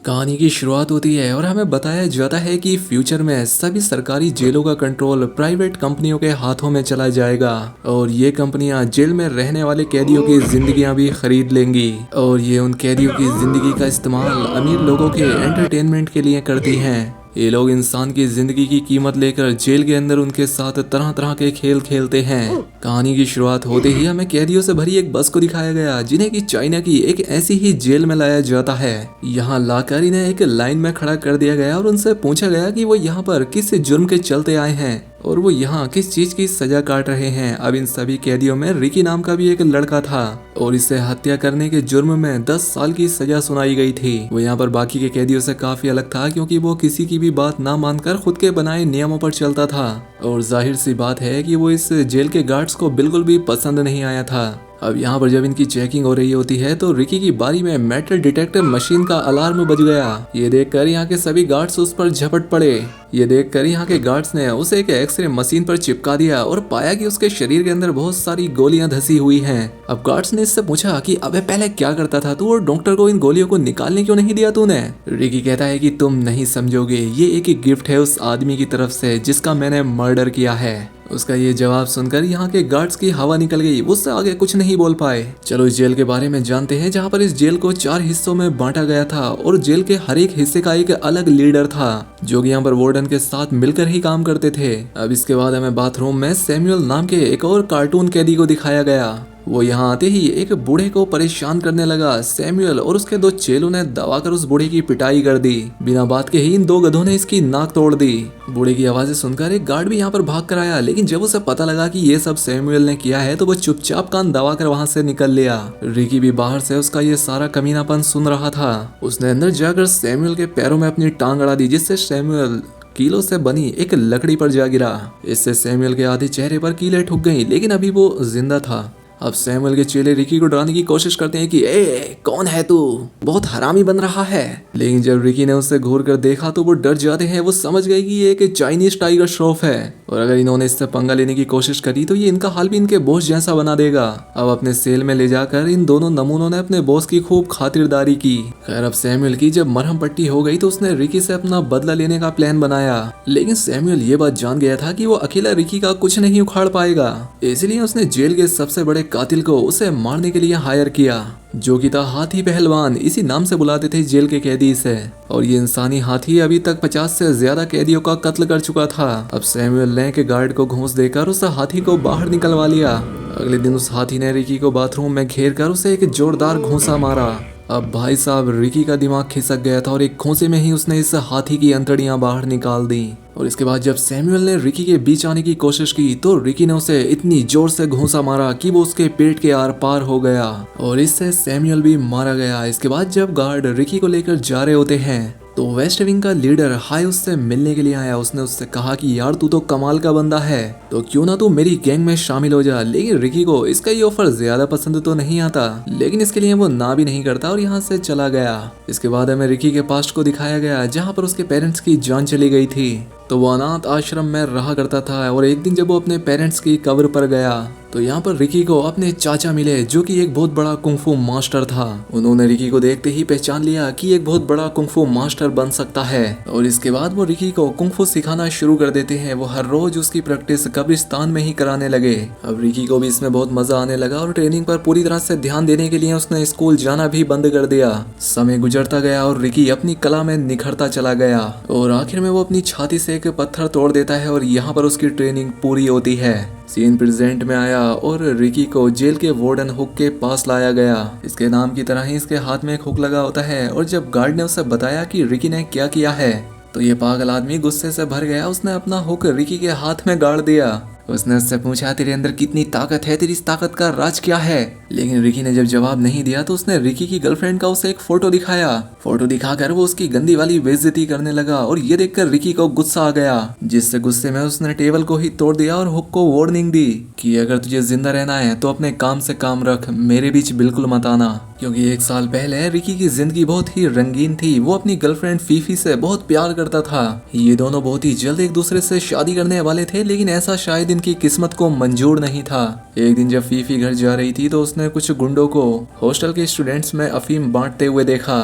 कहानी की शुरुआत होती है और हमें बताया जाता है कि फ्यूचर में सभी सरकारी जेलों का कंट्रोल प्राइवेट कंपनियों के हाथों में चला जाएगा और ये कंपनियां जेल में रहने वाले कैदियों की जिंदगियां भी खरीद लेंगी और ये उन कैदियों की जिंदगी का इस्तेमाल अमीर लोगों के एंटरटेनमेंट के लिए करती हैं। ये लोग इंसान की जिंदगी की कीमत लेकर जेल के अंदर उनके साथ तरह तरह के खेल खेलते हैं। कहानी की शुरुआत होते ही हमें कैदियों से भरी एक बस को दिखाया गया जिन्हें कि चाइना की एक ऐसी ही जेल में लाया जाता है। यहाँ लाकर इन्हें एक लाइन में खड़ा कर दिया गया और उनसे पूछा गया कि वो यहाँ पर किस जुर्म के चलते आए हैं और वो यहाँ किस चीज की सजा काट रहे हैं। अब इन सभी कैदियों में रिकी नाम का भी एक लड़का था और इसे हत्या करने के जुर्म में 10 साल की सजा सुनाई गई थी। वो यहाँ पर बाकी के कैदियों से काफी अलग था क्योंकि वो किसी की भी बात ना मानकर खुद के बनाए नियमों पर चलता था और जाहिर सी बात है कि वो इस जेल के गार्ड्स को बिल्कुल भी पसंद नहीं आया था। अब यहाँ पर जब इनकी चेकिंग हो रही होती है तो रिकी की बारी में मेटल डिटेक्टर मशीन का अलार्म बज गया। ये देखकर यहाँ के सभी गार्ड्स उस पर झपट पड़े। ये देखकर यहाँ के गार्ड्स ने उसे एक एक्सरे मशीन पर चिपका दिया और पाया कि उसके शरीर के अंदर बहुत सारी गोलियां धसी हुई हैं। अब गार्ड्स ने इससे पूछा कि अबे पहले क्या करता था तू और डॉक्टर को इन गोलियों को निकालने क्यों नहीं दिया तूने। रिकी कहता है कि तुम नहीं समझोगे, ये एक गिफ्ट है उस आदमी की तरफ से जिसका मैंने मर्डर किया है। उसका ये जवाब सुनकर यहाँ के गार्ड्स की हवा निकल गई, उससे आगे कुछ नहीं बोल पाए। चलो इस जेल के बारे में जानते हैं जहाँ पर इस जेल को 4 हिस्सों में बांटा गया था और जेल के हर एक हिस्से का एक अलग लीडर था जो कि यहाँ पर वार्डन के साथ मिलकर ही काम करते थे। अब इसके बाद हमें बाथरूम में सैमुअल नाम के एक और कार्टून कैदी को दिखाया गया। वो यहाँ आते ही एक बूढ़े को परेशान करने लगा। सैमुअल और उसके 2 चेलों ने दबाकर उस बूढ़े की पिटाई कर दी। बिना बात के ही इन 2 गधों ने इसकी नाक तोड़ दी। बूढ़े की आवाजें सुनकर एक गार्ड भी यहाँ पर भाग कर आया, लेकिन जब उसे पता लगा कि ये सब सैमुअल ने किया है तो वो चुपचाप कान दबाकर वहाँ से निकल लिया। रिकी भी बाहर से उसका ये सारा कमीनापन सुन रहा था। उसने अंदर जाकर सैमुअल के पैरों में अपनी टांग अड़ा दी जिससे सैमुअल कीलों से बनी एक लकड़ी पर जा गिरा। इससे सैमुअल के आधे चेहरे पर कीलें ठुक गईं, लेकिन अभी वो जिंदा था। अब सैमुअल के चेले रिकी को डराने की कोशिश करते हैं कि ए कौन है तू, बहुत हरामी बन रहा है। लेकिन जब रिकी ने उससे घूर कर देखा तो वो डर जाते हैं। वो समझ गए कि ये एक चाइनीज टाइगर श्रॉफ है और अगर इन्होंने इससे पंगा लेने की कोशिश करी तो ये इनका हाल भी इनके बॉस जैसा बना देगा। अब अपने सेल में ले जाकर इन दोनों नमूनों ने अपने बॉस की खूब खातिरदारी की। खैर अब सैमुअल की जब मरहम पट्टी हो गई तो उसने रिकी से अपना बदला लेने का प्लान बनाया, लेकिन सैमुअल ये बात जान गया था कि वो अकेला रिकी का कुछ नहीं उखाड़ पाएगा। इसलिए उसने जेल के सबसे बड़े कातिल को उसे मारने के लिए हायर किया जो कि था हाथी पहलवान। इसी नाम से बुलाते थे जेल के कैदी इसे। और ये इंसानी हाथी अभी तक 50 से ज्यादा कैदियों का कत्ल कर चुका था। अब सैमुअल ने के गार्ड को घूंस देकर उस हाथी को बाहर निकलवा लिया। अगले दिन उस हाथी ने रिकी को बाथरूम में घेर कर उसे एक जोरदार घूंसा मारा। अब भाई साहब रिकी का दिमाग खिसक गया था और एक घूंसे में ही उसने इस हाथी की अंतड़ियां बाहर निकाल दी। और इसके बाद जब सैमुअल ने रिकी के बीच आने की कोशिश की तो रिकी ने उसे इतनी जोर से घूंसा मारा कि वो उसके पेट के आर पार हो गया और इससे सैमुअल भी मारा गया। इसके बाद जब गार्ड रिकी को लेकर जा रहे होते हैं तो वेस्ट विंग का लीडर हाई उससे मिलने के लिए आया। उसने उससे कहा कि यार तू तो कमाल का बंदा है, तो क्यों ना तू मेरी गैंग में शामिल हो जा। लेकिन रिकी को इसका ये ऑफर ज्यादा पसंद तो नहीं आता, लेकिन इसके लिए वो ना भी नहीं करता और यहाँ से चला गया। इसके बाद हमें रिकी के पास्ट को दिखाया गया जहाँ पर उसके पेरेंट्स की जान चली गई थी। तो वो अनाथ आश्रम में रहा करता था और एक दिन जब वो अपने पेरेंट्स की कब्र पर गया तो यहाँ पर रिकी को अपने चाचा मिले जो कि एक बहुत बड़ा कुंफू मास्टर था। उन्होंने रिकी को देखते ही पहचान लिया कि एक बहुत बड़ा कुंफू मास्टर बन सकता है और इसके बाद वो रिकी को कुंफू सिखाना शुरू कर देते हैं। वो हर रोज उसकी प्रैक्टिस कब्रिस्तान में ही कराने लगे। अब रिकी को भी इसमें बहुत मजा आने लगा और ट्रेनिंग पर पूरी तरह से ध्यान देने के लिए उसने स्कूल जाना भी बंद कर दिया। समय गुजरता गया और रिकी अपनी कला में निखरता चला गया और आखिर में वो अपनी छाती से एक पत्थर तोड़ देता है और यहाँ पर उसकी ट्रेनिंग पूरी होती है। सीन प्रेजेंट में आया और रिकी को जेल के वार्डन हुक के पास लाया गया। इसके नाम की तरह ही इसके हाथ में एक हुक लगा होता है और जब गार्ड ने उसे बताया कि रिकी ने क्या किया है तो ये पागल आदमी गुस्से से भर गया। उसने अपना हुक रिकी के हाथ में गाड़ दिया। उसने उससे पूछा तेरे अंदर कितनी ताकत है, तेरी इस ताकत का राज क्या है। लेकिन रिकी ने जब जवाब नहीं दिया तो उसने रिकी की गर्लफ्रेंड का उसे एक फोटो दिखाया। फोटो दिखाकर वो उसकी गंदी वाली बेइज्जती करने लगा और ये देखकर रिकी को गुस्सा आ गया, जिससे गुस्से में उसने टेबल को ही तोड़ दिया और हुक को वार्निंग दी कि अगर तुझे जिंदा रहना है तो अपने काम से काम रख, मेरे बीच बिल्कुल मत आना। क्योंकि 1 साल पहले रिकी की जिंदगी बहुत ही रंगीन थी। वो अपनी गर्लफ्रेंड फीफी से बहुत प्यार करता था। ये दोनों बहुत ही जल्द एक दूसरे से शादी करने वाले थे, लेकिन ऐसा शायद इनकी किस्मत को मंजूर नहीं था। एक दिन जब फीफी घर जा रही थी तो उसने कुछ गुंडों को हॉस्टल के स्टूडेंट्स में अफीम बांटते हुए देखा।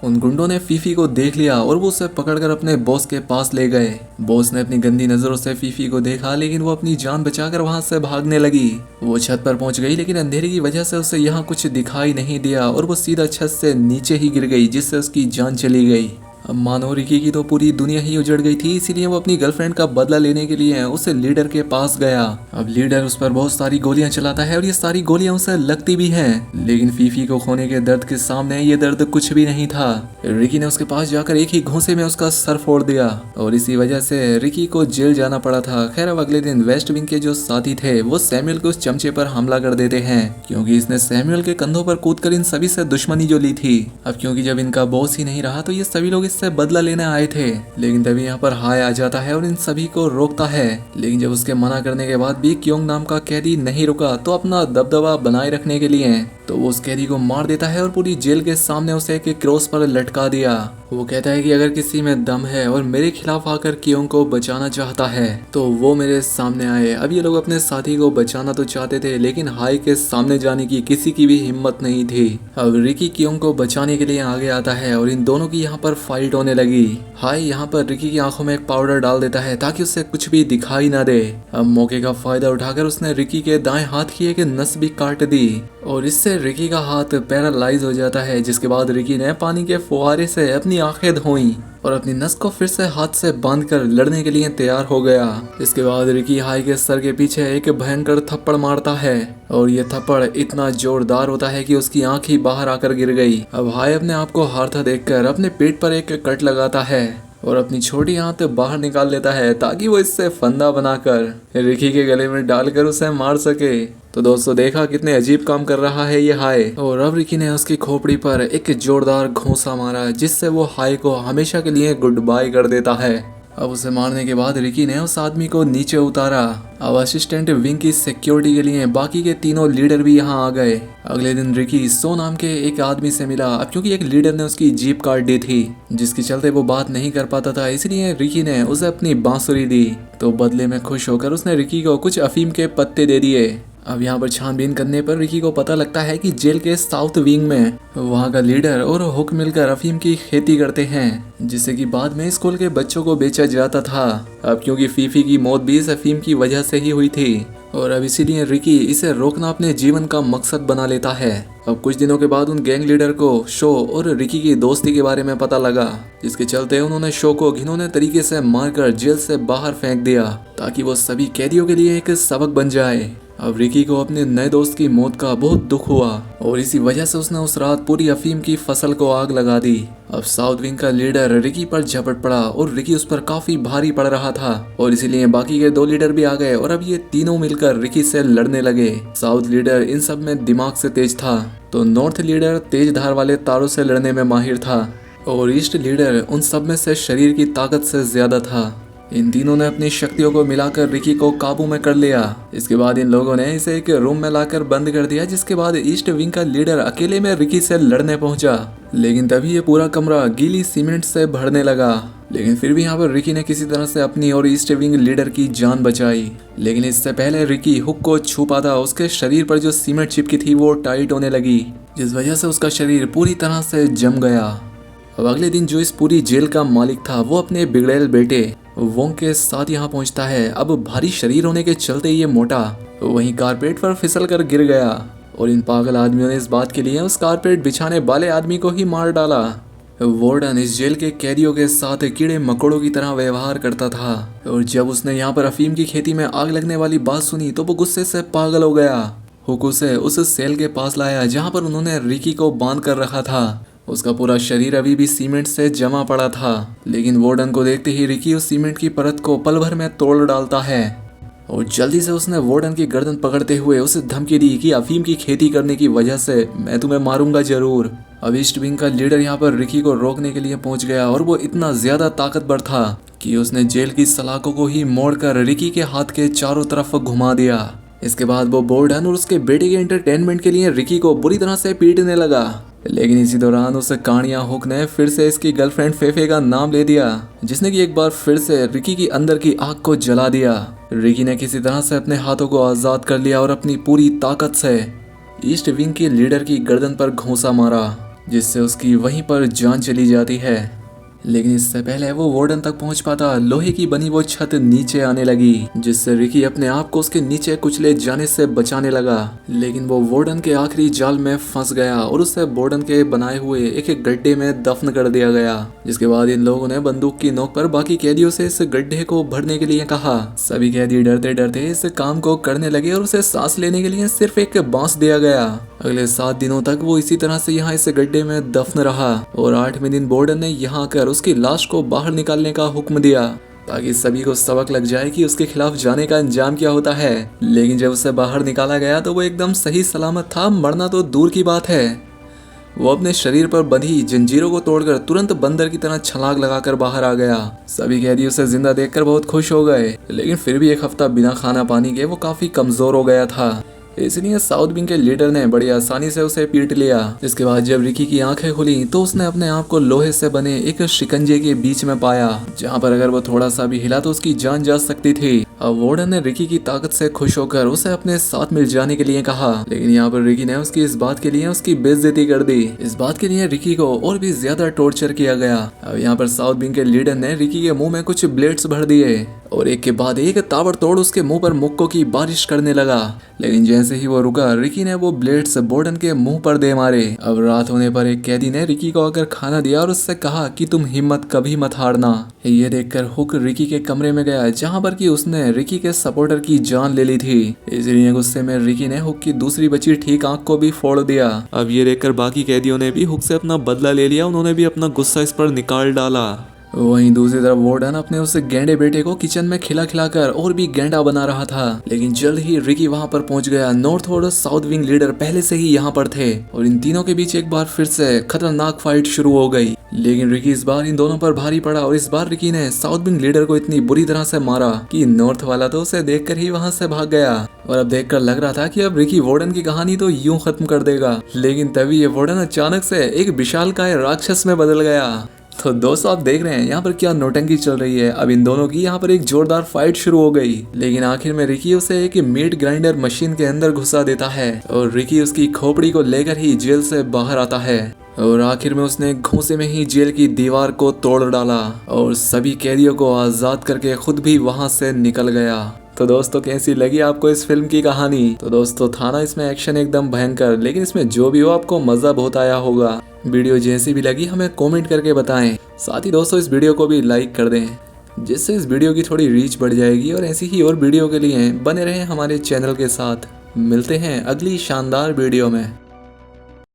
उन गुंडों ने फीफी को देख लिया और वो उसे पकड़कर अपने बॉस के पास ले गए। बॉस ने अपनी गंदी नजरों से फीफी को देखा, लेकिन वो अपनी जान बचाकर वहां से भागने लगी। वो छत पर पहुंच गई, लेकिन अंधेरे की वजह से उसे यहाँ कुछ दिखाई नहीं दिया और वो सीधा छत से नीचे ही गिर गई, जिससे उसकी जान चली गई। अब मानो रिकी की तो पूरी दुनिया ही उजड़ गई थी, इसीलिए वो अपनी गर्लफ्रेंड का बदला लेने के लिए उसे लीडर के पास गया। अब लीडर उस पर बहुत सारी गोलियां चलाता है और ये सारी गोलियां उसे लगती भी हैं, लेकिन फीफी को खोने के दर्द के सामने ये दर्द कुछ भी नहीं था। रिकी ने उसके पास जाकर एक ही घूंसे में उसका सर फोड़ दिया और इसी वजह से रिकी को जेल जाना पड़ा था। खैर, अब अगले दिन वेस्ट विंग के जो साथी थे वो सैमुअल के उस चमचे पर हमला कर देते हैं, क्योंकि इसने सैमुअल के कंधों पर कूदकर इन सभी से दुश्मनी जो ली थी। अब क्योंकि जब इनका बॉस ही नहीं रहा तो ये सभी लोग इससे बदला लेने आए थे, लेकिन तभी यहाँ पर हाय आ जाता है और इन सभी को रोकता है। लेकिन जब उसके मना करने के बाद भी क्योंग नाम का कैदी नहीं रुका तो अपना दबदबा बनाए रखने के लिए तो वो उस कैदी को मार देता है और पूरी जेल के सामने उसे एक क्रॉस पर लटका दिया। वो कहता है कि अगर किसी में दम है और मेरे खिलाफ आकर क्योंग को बचाना चाहता है तो वो मेरे सामने आए। अब ये लोग अपने साथी को बचाना तो चाहते थे, लेकिन हाय के सामने जाने की किसी की भी हिम्मत नहीं थी। अब रिकी क्योंग को बचाने के लिए आगे आता है और इन दोनों की यहाँ पर फाइट होने लगी। हाय यहाँ पर रिकी की आंखों में एक पाउडर डाल देता है ताकि उससे कुछ भी दिखाई ना दे। अब मौके का फायदा उठाकर उसने रिकी के दाएं हाथ की एक नस भी काट दी और इससे रिकी का हाथ पैरालाइज हो जाता है, जिसके बाद रिकी ने पानी के फुहारे से अपनी आंखें धोई और अपनी नस को फिर से हाथ से बांधकर लड़ने के लिए तैयार हो गया। इसके बाद रिकी हाई के सर के पीछे एक भयंकर थप्पड़ मारता है और ये थप्पड़ इतना जोरदार होता है कि उसकी आंख ही बाहर आकर गिर गई। अब हाई अपने आप को हारता देखकर अपने पेट पर एक कट लगाता है और अपनी छोटी हाथ बाहर निकाल लेता है ताकि वो इससे फंदा बनाकर रिकी के गले में डालकर उसे मार सके। तो दोस्तों, देखा कितने अजीब काम कर रहा है ये हाय। और अब रिकी ने उसकी खोपड़ी पर एक जोरदार घूंसा मारा, जिससे वो हाय को हमेशा के लिए गुड बाय कर देता है। अब उसे मारने के बाद रिकी ने उस आदमी को नीचे उतारा। अब असिस्टेंट विंग की सिक्योरिटी के लिए बाकी के तीनों लीडर भी यहाँ आ गए। अगले दिन रिकी सो नाम के एक आदमी से मिला। अब क्योंकि एक लीडर ने उसकी जीप काट दी थी, जिसके चलते वो बात नहीं कर पाता था, इसलिए रिकी ने उसे अपनी बांसुरी दी। तो बदले में खुश होकर उसने रिकी को कुछ अफीम के पत्ते दे दिए। अब यहाँ पर छानबीन करने पर रिकी को पता लगता है कि जेल के साउथ विंग में वहाँ का लीडर और हुक मिलकर अफीम की खेती करते हैं, जिससे कि बाद में स्कूल के बच्चों को बेचा जाता था। अब क्योंकि फीफी की मौत भी इस अफीम की वजह से ही हुई थी और अब इसीलिए रिकी इसे रोकना अपने जीवन का मकसद बना लेता है। अब कुछ दिनों के बाद उन गैंग लीडर को शो और रिकी की दोस्ती के बारे में पता लगा, जिसके चलते उन्होंने शो को घिनौने तरीके से मारकर जेल से बाहर फेंक दिया ताकि वो सभी कैदियों के लिए एक सबक बन जाए। अब रिकी को अपने नए दोस्त की मौत का बहुत दुख हुआ और इसी वजह से उसने उस रात पूरी अफीम की फसल को आग लगा दी। अब साउथ विंग का लीडर रिकी पर झपट पड़ा और रिकी उस पर काफी भारी पड़ रहा था और इसीलिए बाकी के दो लीडर भी आ गए और अब ये तीनों मिलकर रिकी से लड़ने लगे। साउथ लीडर इन सब में दिमाग से तेज था, तो नॉर्थ लीडर तेज धार वाले तारों से लड़ने में माहिर था और ईस्ट लीडर उन सब में से शरीर की ताकत से ज्यादा था। इन तीनों ने अपनी शक्तियों को मिलाकर रिकी को काबू में कर लिया। इसके बाद इन लोगों ने इसे एक रूम में लाकर बंद कर दिया, जिसके बाद ईस्ट विंग का लीडर अकेले में रिकी से लड़ने पहुंचा। लेकिन तभी ये पूरा कमरा गीली सीमेंट से भरने लगा। लेकिन फिर भी यहाँ पर रिकी ने किसी तरह से अपनी और ईस्ट विंग लीडर की जान बचाई। लेकिन इससे पहले रिकी हुक को छू पाता, उसके शरीर पर जो सीमेंट चिपकी थी वो टाइट होने लगी, जिस वजह से उसका शरीर पूरी तरह से जम गया। अब अगले दिन जो इस पूरी जेल का मालिक था वो अपने बिगड़ेल बेटे वोंग के साथ यहाँ पहुँचता है। अब भारी शरीर होने के चलते ये मोटा वहीं कारपेट पर फिसल कर गिर गया और इन पागल आदमियों ने इस बात के लिए उस कारपेट बिछाने वाले आदमी को ही मार डाला। वार्डन इस जेल के कैदियों के साथ कीड़े मकोड़ों की तरह व्यवहार करता था और जब उसने यहाँ पर अफीम की खेती में आग लगने वाली बात सुनी तो वो गुस्से से पागल हो गया। हुक उसे उस सेल के पास लाया जहाँ पर उन्होंने रिकी को बांध कर रखा था। उसका पूरा शरीर अभी भी सीमेंट से जमा पड़ा था, लेकिन वार्डन को देखते ही रिकी उस सीमेंट की परत को पल भर में तोड़ डालता है और जल्दी से उसने वार्डन की गर्दन पकड़ते हुए उसे धमकी दी कि अफीम की खेती करने की वजह से मैं तुम्हें मारूंगा जरूर। अब ईस्ट विंग का लीडर यहाँ पर रिकी को रोकने के लिए पहुंच गया और वो इतना ज्यादा ताकतवर था कि उसने जेल की सलाखों को ही मोड़कर रिकी के हाथ के चारों तरफ घुमा दिया। इसके बाद वो वार्डन और उसके बेटे के एंटरटेनमेंट के लिए रिकी को बुरी तरह से पीटने लगा। लेकिन इसी दौरान उसे कानिया हुक ने फिर से इसकी गर्लफ्रेंड फेफे का नाम ले दिया, जिसने कि एक बार फिर से रिकी की अंदर की आग को जला दिया। रिकी ने किसी तरह से अपने हाथों को आजाद कर लिया और अपनी पूरी ताकत से ईस्ट विंग के लीडर की गर्दन पर घूंसा मारा। जिससे उसकी वहीं पर जान चली जाती है। लेकिन इससे पहले वो वार्डन तक पहुंच पाता, लोहे की बनी वो छत नीचे आने लगी, जिससे रिकी अपने आप को उसके नीचे कुचले जाने से बचाने लगा। लेकिन वो वार्डन के आखिरी जाल में फंस गया और उसे वार्डन के बनाए हुए एक गड्ढे में दफन कर दिया गया। जिसके बाद इन लोगों ने बंदूक की नोक पर बाकी कैदियों से इस गड्ढे को भरने के लिए कहा। सभी कैदी डरते डरते इस काम को करने लगे और उसे सांस लेने के लिए सिर्फ एक बांस दिया गया। अगले 7 दिनों तक वो इसी तरह से यहाँ इस गड्ढे में दफन रहा और 8वें दिन वार्डन ने यहाँ आकर उसकी लाश को बाहर निकालने का हुक्म दिया, ताकि सभी को सबक लग जाए कि उसके खिलाफ जाने का अंजाम क्या होता है। लेकिन जब उसे बाहर निकाला गया तो वो एकदम सही सलामत था, मरना तो दूर की बात है। वो अपने शरीर पर बंधी जंजीरों को तोड़कर तुरंत बंदर की तरह छलांग लगाकर बाहर आ गया। सभी कैदी उसे जिंदा देखकर बहुत खुश हो गए, लेकिन फिर भी एक हफ्ता बिना खाना पानी के वो काफी कमजोर हो गया था। इसलिए साउथ विंग के लीडर ने बड़ी आसानी से उसे पीट लिया। इसके बाद जब रिकी की आंखें खुली तो उसने अपने आप को लोहे से बने एक शिकंजे के बीच में पाया, जहां पर अगर वो थोड़ा सा भी हिला तो उसकी जान जा सकती थी। अब वार्डन ने रिकी की ताकत से खुश होकर उसे अपने साथ मिल जाने के लिए कहा, लेकिन यहाँ पर रिकी ने उसकी इस बात के लिए उसकी बेइज्जती कर दी। इस बात के लिए रिकी को और भी ज्यादा टॉर्चर किया गया। अब यहाँ पर साउथ विंग के लीडर ने रिकी के मुंह में कुछ ब्लेड्स भर दिए और एक के बाद एक ताबड़तोड़ उसके मुंह पर मुक्कों की बारिश करने लगा। लेकिन जैसे ही वो रुका, रिकी ने वो ब्लेड्स वार्डन के मुंह पर दे मारे। अब रात होने पर एक कैदी ने रिकी को आकर खाना दिया और उससे कहा कि तुम हिम्मत कभी मत हारना। ये देखकर हुक रिकी के कमरे में गया, जहाँ पर कि उसने रिकी के सपोर्टर की जान ले ली थी। इसलिए गुस्से में रिकी ने हुक की दूसरी बची ठीक आंख को भी फोड़ दिया। अब ये देखकर बाकी कैदियों ने भी हुक से अपना बदला ले लिया, उन्होंने भी अपना गुस्सा इस पर निकाल डाला। वहीं दूसरी तरफ वार्डन अपने उस गेंडे बेटे को किचन में खिला खिलाकर और भी गेंडा बना रहा था। लेकिन जल्द ही रिकी वहां पर पहुंच गया। नॉर्थ और साउथ विंग लीडर पहले से ही यहाँ पर थे और इन तीनों के बीच एक बार फिर से खतरनाक फाइट शुरू हो गई। लेकिन रिकी इस बार इन दोनों पर भारी पड़ा और इस बार रिकी ने साउथ विंग लीडर को इतनी बुरी तरह से मारा कि नॉर्थ वाला तो उसे देखकर ही वहां से भाग गया। और अब देखकर लग रहा था कि अब रिकी वार्डन की कहानी तो यूं खत्म कर देगा। लेकिन तभी ये वार्डन अचानक से एक विशालकाय राक्षस में बदल गया। तो दोस्तों आप देख रहे हैं यहाँ पर क्या नौटंकी चल रही है। अब इन दोनों की यहाँ पर एक जोरदार फाइट शुरू हो गई, लेकिन आखिर में रिकी उसे एक मीट ग्राइंडर मशीन के अंदर घुसा देता है और रिकी उसकी खोपड़ी को लेकर ही जेल से बाहर आता है। और आखिर में उसने घूंसे में ही जेल की दीवार को तोड़ डाला और सभी कैदियों को आजाद करके खुद भी वहां से निकल गया। तो दोस्तों कैसी लगी आपको इस फिल्म की कहानी। तो दोस्तों था ना इसमें एक्शन एकदम भयंकर, लेकिन इसमें जो भी हो आपको मजा बहुत आया होगा। वीडियो जैसी भी लगी हमें कमेंट करके बताएं। साथ ही दोस्तों इस वीडियो को भी लाइक कर दें, जिससे इस वीडियो की थोड़ी रीच बढ़ जाएगी। और ऐसी ही और वीडियो के लिए बने रहें हमारे चैनल के साथ। मिलते हैं अगली शानदार वीडियो में।